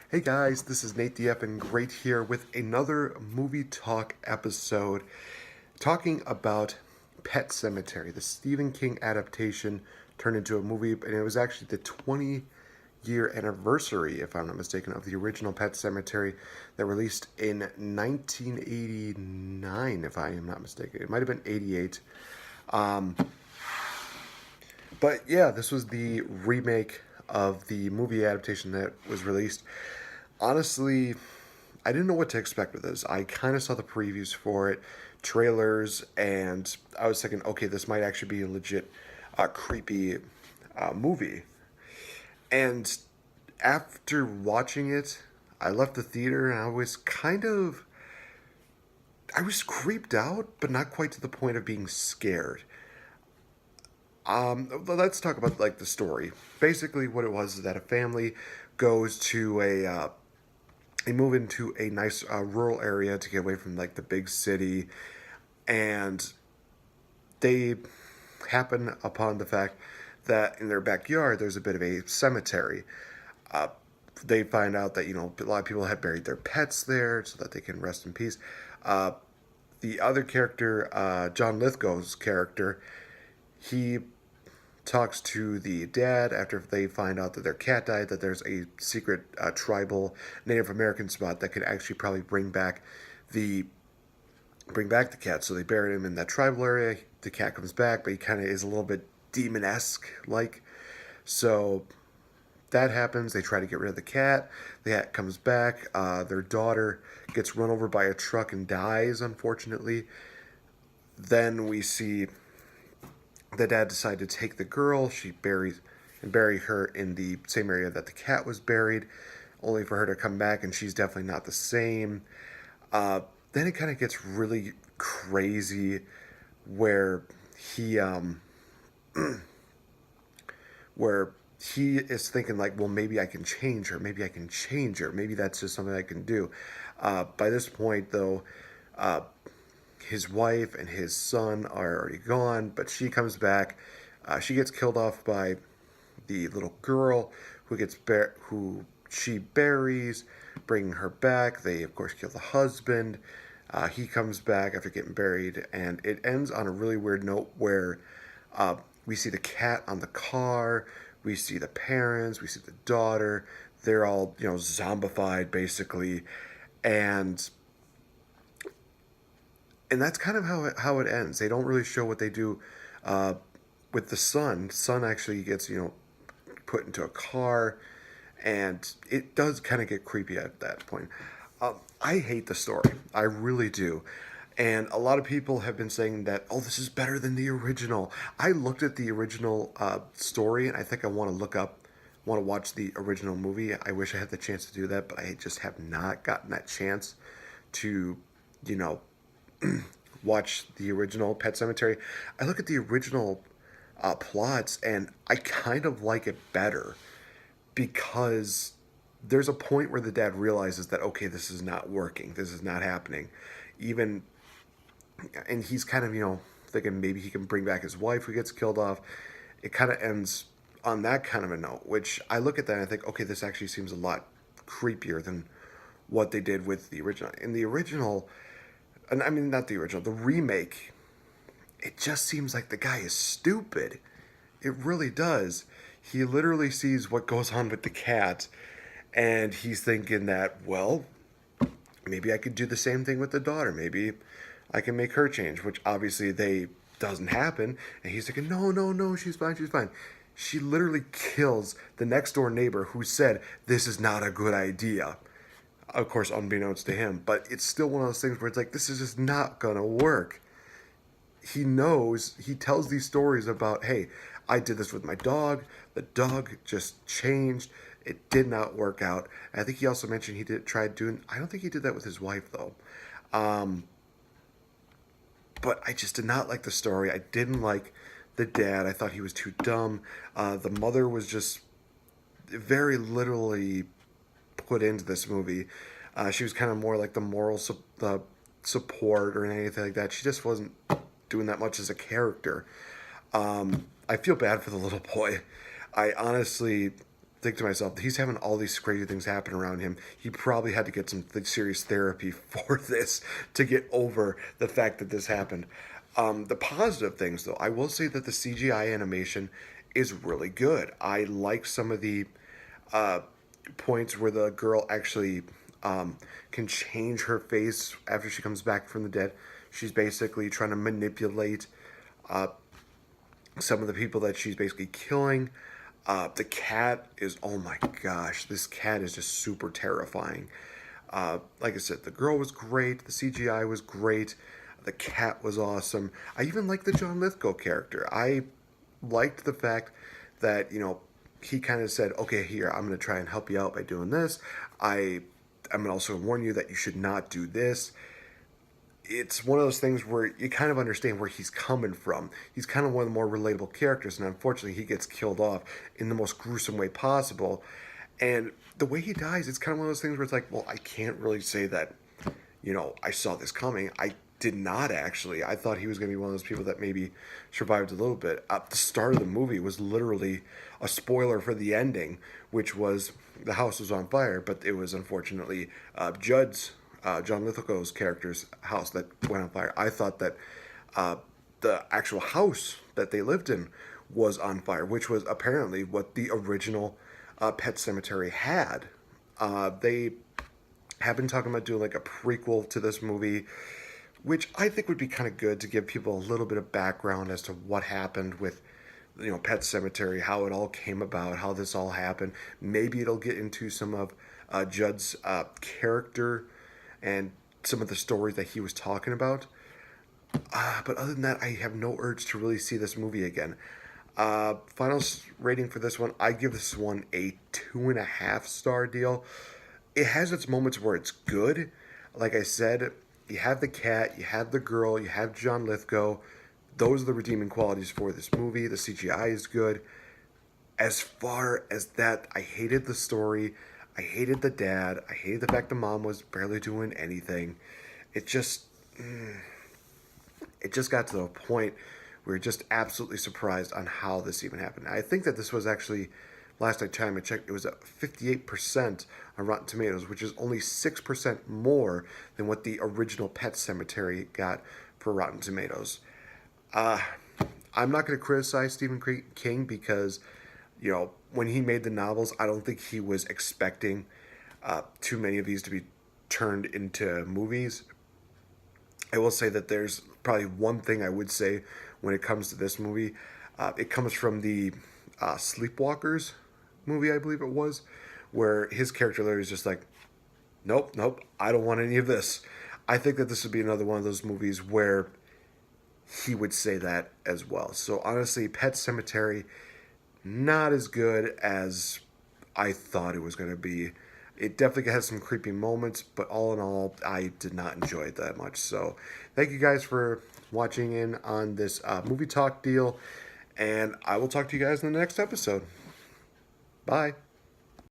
Hey guys, this is Nate DF and Great here with another movie talk episode talking about Pet Sematary, the Stephen King adaptation turned into a movie, and it was actually the 20-year anniversary, if I'm not mistaken, of the original Pet Sematary that released in 1989, if I am not mistaken. It might have been 88. But yeah, this was the remake of the movie adaptation that was released. Honestly, I didn't know what to expect with this. I kind of saw the previews for it, trailers, and I was thinking, okay, this might actually be a legit creepy movie. And after watching it, I left the theater and I was creeped out, but not quite to the point of being scared. Let's talk about like the story. Basically, what it was is that a family goes to they move into a nice rural area to get away from like the big city, and they happen upon the fact that in their backyard there's a bit of a cemetery. Uh, they find out that a lot of people have buried their pets there so that they can rest in peace. Uh, the other character, John Lithgow's character, he talks to the dad after they find out that their cat died, that there's a secret tribal Native American spot that could actually probably the bring back the cat. So they buried him in that tribal area. The cat comes back, but he kind of is a little bit demon-esque like. So that happens. They try to get rid of the cat. The cat comes back. Their daughter gets run over by a truck and dies, unfortunately. Then we see the dad decided to take the girl. She buries and bury her in the same area that the cat was buried, only for her to come back and she's definitely not the same. Then it kind of gets really crazy, where he where he is thinking like, well, maybe I can change her. Maybe I can change her. Maybe that's just something I can do. By this point, though, uh, his wife and his son are already gone, but she comes back. She gets killed off by the little girl who she buries, bringing her back. They of course kill the husband. He comes back after getting buried, and it ends on a really weird note where we see the cat on the car, we see the parents, we see the daughter. They're all zombified basically, and that's kind of how it ends. They don't really show what they do uh, with the son. Son actually gets put into a car, and it does kind of get creepy at that point. I hate the story. I really do. And a lot of people have been saying that, oh, this is better than the original. I looked at the original story, and I think I want to watch the original movie. I wish I had the chance to do that, but I just have not gotten that chance to, you know, watch the original Pet Sematary. I look at the original plots, and I kind of like it better because there's a point where the dad realizes that, okay, this is not working, this is not happening, even, and he's kind of thinking maybe he can bring back his wife who gets killed off. It kind of ends on that kind of a note, which I look at that and I think, okay, this actually seems a lot creepier than what they did with the original. In the original, and I mean not the original, the remake, it just seems like the guy is stupid. It really does. He literally sees what goes on with the cat, and he's thinking that, well, maybe I could do the same thing with the daughter. Maybe I can make her change, which obviously they doesn't happen. And he's thinking, no, no, no, she's fine, she's fine. She literally kills the next door neighbor who said this is not a good idea. Of course, unbeknownst to him, but it's still one of those things where it's like, this is just not gonna work. He knows, he tells these stories about, hey, I did this with my dog. The dog just changed. It did not work out. And I think he also mentioned he did try doing. I don't think he did that with his wife though. Um, but I just did not like the story. I didn't like the dad. I thought he was too dumb. The mother was just very literally put into this movie. She was kind of more like the support or anything like that. She just wasn't doing that much as a character. I feel bad for the little boy. I honestly think to myself, he's having all these crazy things happen around him. He probably had to get some serious therapy for this to get over the fact that this happened. The positive things, though, I will say that the CGI animation is really good. I like some of the uh, points where the girl actually can change her face after she comes back from the dead. She's basically trying to manipulate uh, some of the people that she's basically killing. The cat is, oh my gosh, this cat is just super terrifying. Like I said, the girl was great, the CGI was great, the cat was awesome. I even liked the John Lithgow character. I liked the fact that, he kind of said, okay, here, I'm going to try and help you out by doing this. I'm going to also warn you that you should not do this. It's one of those things where you kind of understand where he's coming from. He's kind of one of the more relatable characters, and unfortunately, he gets killed off in the most gruesome way possible. And the way he dies, it's kind of one of those things where it's like, well, I can't really say that, I saw this coming. I did not actually. I thought he was going to be one of those people that maybe survived a little bit. The start of the movie was literally a spoiler for the ending, which was the house was on fire, but it was unfortunately John Lithgow's character's house that went on fire. I thought that the actual house that they lived in was on fire, which was apparently what the original Pet Semetary had. They have been talking about doing like a prequel to this movie, which I think would be kind of good to give people a little bit of background as to what happened with Pet Semetary, how it all came about, how this all happened. Maybe it'll get into some of Judd's character and some of the stories that he was talking about. But other than that, I have no urge to really see this movie again. Final rating for this one, I give this one a 2.5 star deal. It has its moments where it's good. Like I said, you have the cat, you have the girl, you have John Lithgow. Those are the redeeming qualities for this movie. The CGI is good. As far as that, I hated the story. I hated the dad. I hated the fact the mom was barely doing anything. It just, it just got to the point where you're just absolutely surprised on how this even happened. I think that this was actually, last time I checked, it was at 58% on Rotten Tomatoes, which is only 6% more than what the original Pet Semetary got for Rotten Tomatoes. I'm not going to criticize Stephen King because, when he made the novels, I don't think he was expecting too many of these to be turned into movies. I will say that there's probably one thing I would say when it comes to this movie. It comes from the Sleepwalkers movie, I believe it was, where his character literally is just like, nope, I don't want any of this. I think that this would be another one of those movies where he would say that as well. So honestly, Pet Semetary, not as good as I thought it was going to be. It definitely has some creepy moments, but all in all, I did not enjoy it that much. So thank you guys for watching in on this movie talk deal, and I will talk to you guys in the next episode. Bye.